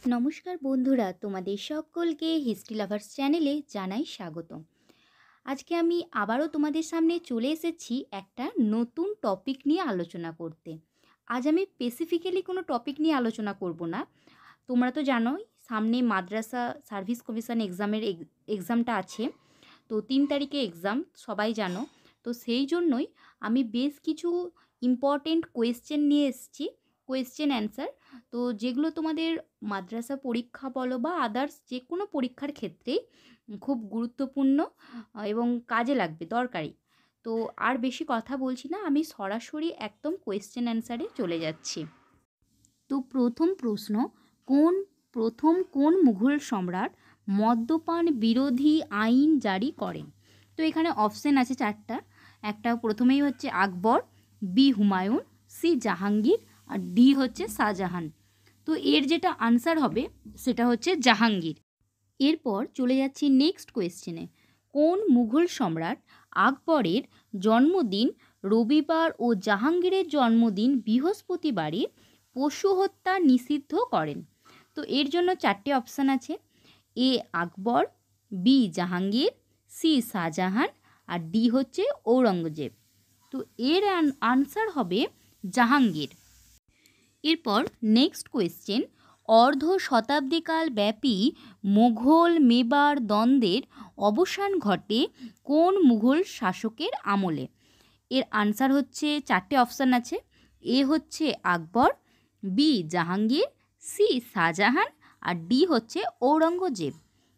নমস্কার বন্ধুরা, তোমাদের সকলকে হিস্ট্রি লাভার্স চ্যানেলে জানাই স্বাগত। আজকে আমি আবারও তোমাদের সামনে চলে এসেছি একটা নতুন টপিক নিয়ে আলোচনা করতে। আজ আমি স্পেসিফিক্যালি কোনো টপিক নিয়ে আলোচনা করব না। তোমরা তো জানোই সামনে মাদ্রাসা সার্ভিস কমিশন এক্সামটা আছে। তো 3 তারিখে এক্সাম, সবাই জানো। তো সেই জন্যই আমি বেশ কিছু ইম্পর্টেন্ট কোয়েশ্চেন নিয়ে এসেছি, কোয়েশ্চেন অ্যান্সার। তো যেগুলো তোমাদের মাদ্রাসা পরীক্ষা বলো বা আদার্স যে কোনো পরীক্ষার ক্ষেত্রেই খুব গুরুত্বপূর্ণ এবং কাজে লাগবে, দরকারি। তো আর বেশি কথা বলছি না, আমি সরাসরি একদম কোয়েশ্চেন অ্যান্সারে চলে যাচ্ছি। তো প্রথম প্রশ্ন, কোন মুঘল সম্রাট মদ্যপান বিরোধী আইন জারি করেন? তো এখানে অপশন আছে 4টা। একটা প্রথমেই হচ্ছে আকবর, বি হুমায়ুন, সি জাহাঙ্গীর, আর ডি হচ্ছে শাহজাহান। তো এর যেটা আনসার হবে সেটা হচ্ছে জাহাঙ্গীর। এরপর চলে যাচ্ছি নেক্সট কোয়েশ্চেনে। কোন মুঘল সম্রাট আকবরের জন্মদিন রবিবার ও জাহাঙ্গীরের জন্মদিন বৃহস্পতিবারে পশু হত্যা নিষিদ্ধ করেন? তো এর জন্য 4টে অপশান আছে। এ আকবর, বি জাহাঙ্গীর, সি শাহজাহান, আর ডি হচ্ছে ঔরঙ্গজেব। তো এর আনসার হবে জাহাঙ্গীর। এরপর নেক্সট কোয়েশ্চেন, অর্ধ শতাব্দীকাল ব্যাপী মোঘল মেবার দ্বন্দ্বের অবসান ঘটে কোন মুঘল শাসকের আমলে? এর আনসার হচ্ছে 4টে অপশান আছে। এ হচ্ছে আকবর, বি জাহাঙ্গীর, সি শাহজাহান, আর ডি হচ্ছে ঔরঙ্গজেব।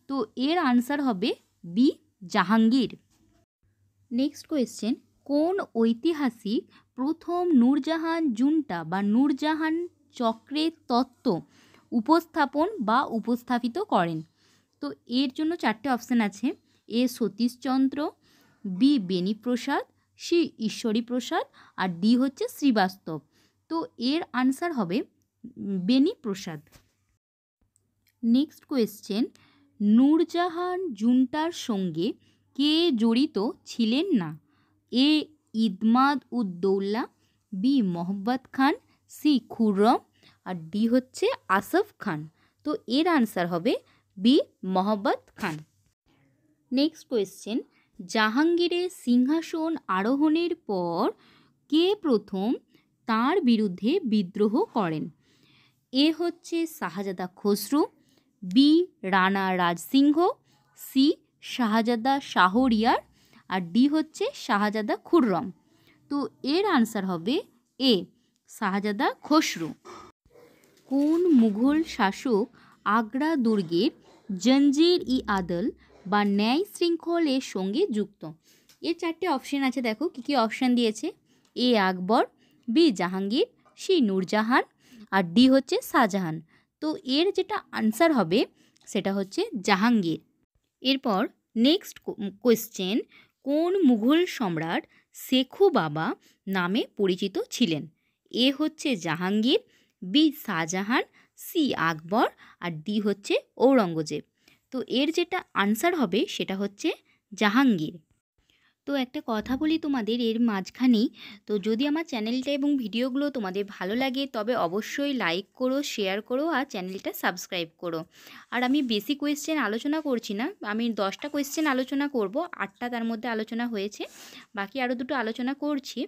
তো এর আনসার হবে বি জাহাঙ্গীর। নেক্সট কোয়েশ্চেন, কোন ঐতিহাসিক প্রথম নূরজাহান জুন্টা বা নূরজাহান চক্রের তত্ত্ব উপস্থাপিত করেন? তো এর জন্য 4টে অপশান আছে। এ সতীশচন্দ্র, বি বেণীপ্রসাদ, সি ঈশ্বরীপ্রসাদ, আর ডি হচ্ছে শ্রীবাস্তব। তো এর আনসার হবে বেণীপ্রসাদ। নেক্সট কোয়েশ্চেন, নূরজাহান জুন্টার সঙ্গে কে জড়িত ছিলেন না? এ ইদমাদ উদ্দৌলা, বি মোহাম্মদ খান, সি খুররম, আর ডি হচ্ছে আসফ খান। তো এর আনসার হবে বি মোহাম্মদ খান। নেক্সট কোয়েশ্চেন, জাহাঙ্গীরের সিংহাসন আরোহণের পর কে প্রথম তার বিরুদ্ধে বিদ্রোহ করেন? এ হচ্ছে শাহজাদা খসরু, বি রানা রাজসিংহ, সি শাহজাদা শাহরিয়ার, আর ডি হচ্ছে শাহজাদা খুররম। তো এর আনসার হবে এ শাহজাদা খসরু। কোন মুঘল শাসক আগ্রা দুর্গের জঞ্জির ই আদল বা ন্যায় শৃঙ্খলের সঙ্গে যুক্ত? এর 4টে অপশান আছে, দেখো কী কী অপশান দিয়েছে। এ আকবর, বি জাহাঙ্গীর, সি নূরজাহান, আর ডি হচ্ছে শাহজাহান। তো এর যেটা আনসার হবে সেটা হচ্ছে জাহাঙ্গীর। এরপর নেক্সট কোয়েশ্চেন, কোন মুঘল সম্রাট শেখু বাবা নামে পরিচিত ছিলেন? এ হচ্ছে জাহাঙ্গীর, বি শাহজাহান, সি আকবর, আর ডি হচ্ছে ঔরঙ্গজেব। তো এর যেটা আনসার হবে সেটা হচ্ছে জাহাঙ্গীর। তো একটা কথা বলি তোমাদের এর মাঝখানেই, তো যদি আমার চ্যানেলটা এবং ভিডিওগুলো তোমাদের ভালো লাগে তবে অবশ্যই লাইক করো, শেয়ার করো, আর চ্যানেলটা সাবস্ক্রাইব করো। আর আমি বেশি কোয়েশ্চেন আলোচনা করছি না, আমি 10টা কোয়েশ্চেন আলোচনা করব, 8টা তার মধ্যে আলোচনা হয়েছে, বাকি আরও 2টো আলোচনা করছি।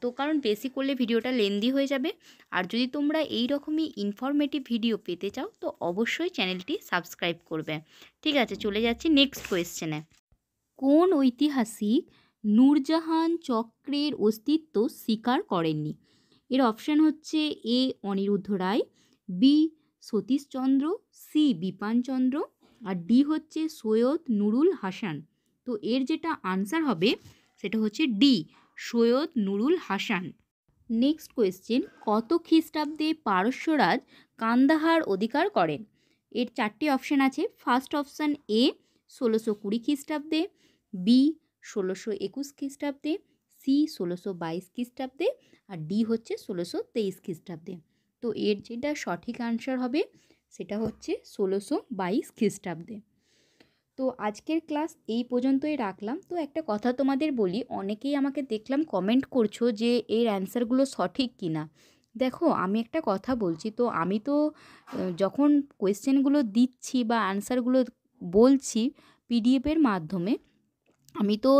তো কারণ বেশি করলে ভিডিওটা লেন্দি হয়ে যাবে। আর যদি তোমরা এই রকমই ইনফরমেটিভ ভিডিও পেতে চাও তো অবশ্যই চ্যানেলটি সাবস্ক্রাইব করবে। ঠিক আছে, চলে যাচ্ছি নেক্সট কোয়েশ্চেনে। কোন ঐতিহাসিক নূরজাহান চক্রের অস্তিত্ব স্বীকার করেননি? এর অপশান হচ্ছে এ অনিরুদ্ধ রায়, বি সতীশচন্দ্র, সি বিপানচন্দ্র, আর ডি হচ্ছে সৈয়দ নুরুল হাসান। তো এর যেটা আনসার হবে সেটা হচ্ছে D Syed Nurul Hasan. Next question, কত খ্রিস্টাব্দে পারস্যরাজ কান্দাহার অধিকার করেন? এর 4টে অপশান আছে। ফার্স্ট অপশান এ 1620 খ্রিস্টাব্দে, বি 1621 খ্রিস্টাব্দে, সি 1622 খ্রিস্টাব্দে, আর ডি হচ্ছে 1623 খ্রিস্টাব্দে। তো এর যেটা সঠিক আনসার হবে সেটা হচ্ছে 1622 খ্রিস্টাব্দে। তো আজকের ক্লাস এই পর্যন্তই রাখলাম। তো একটা কথা তোমাদের বলি, অনেকেই আমাকে দেখলাম কমেন্ট করছো যে এর অ্যান্সারগুলো সঠিক কি না। দেখো, আমি একটা কথা বলছি, তো আমি তো যখন কোয়েশ্চেনগুলো দিচ্ছি বা অ্যান্সারগুলো বলছি পিডিএফের মাধ্যমে, আমি তো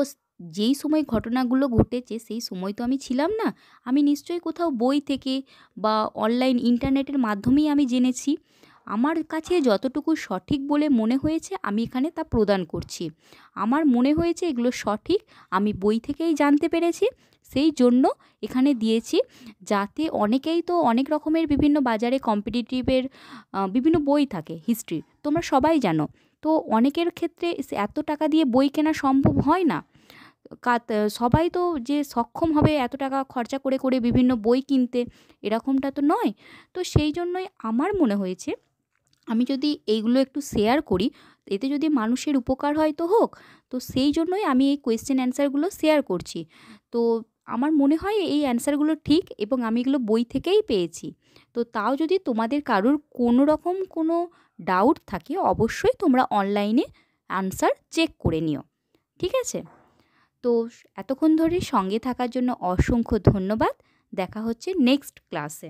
যেই সময় ঘটনাগুলো ঘটেছে সেই সময় তো আমি ছিলাম না। আমি নিশ্চয়ই কোথাও বই থেকে বা অনলাইন ইন্টারনেটের মাধ্যমেই আমি জেনেছি। আমার কাছে যতটুকু সঠিক বলে মনে হয়েছে আমি এখানে তা প্রদান করছি। আমার মনে হয়েছে এগুলো সঠিক, আমি বই থেকেই জানতে পেরেছি, সেই জন্য এখানে দিয়েছি। যাতে অনেকেই তো অনেক রকমের বিভিন্ন বাজারে কম্পিটিটিভের বিভিন্ন বই থাকে, হিস্ট্রি তোমরা সবাই জানো। তো অনেকের ক্ষেত্রে এত টাকা দিয়ে বই কেনা সম্ভব হয় না। সবাই তো যে সক্ষম হবে এত টাকা খরচা করে করে বিভিন্ন বই কিনতে, এরকমটা তো নয়। তো সেই জন্যই আমার মনে হয়েছে আমি যদি এইগুলো একটু শেয়ার করি, এতে যদি মানুষের উপকার হয় তো হোক। তো সেই জন্যই আমি এই কোয়েশ্চেন অ্যান্সারগুলো শেয়ার করছি। তো আমার মনে হয় এই অ্যান্সারগুলো ঠিক এবং আমি এগুলো বই থেকেই পেয়েছি। তো তাও যদি তোমাদের কারোর কোনো রকম কোনো ডাউট থাকে, অবশ্যই তোমরা অনলাইনে অ্যান্সার চেক করে নিও। ঠিক আছে? তো এতক্ষণ ধরে সঙ্গে থাকার জন্য অসংখ্য ধন্যবাদ। দেখা হচ্ছে নেক্সট ক্লাসে।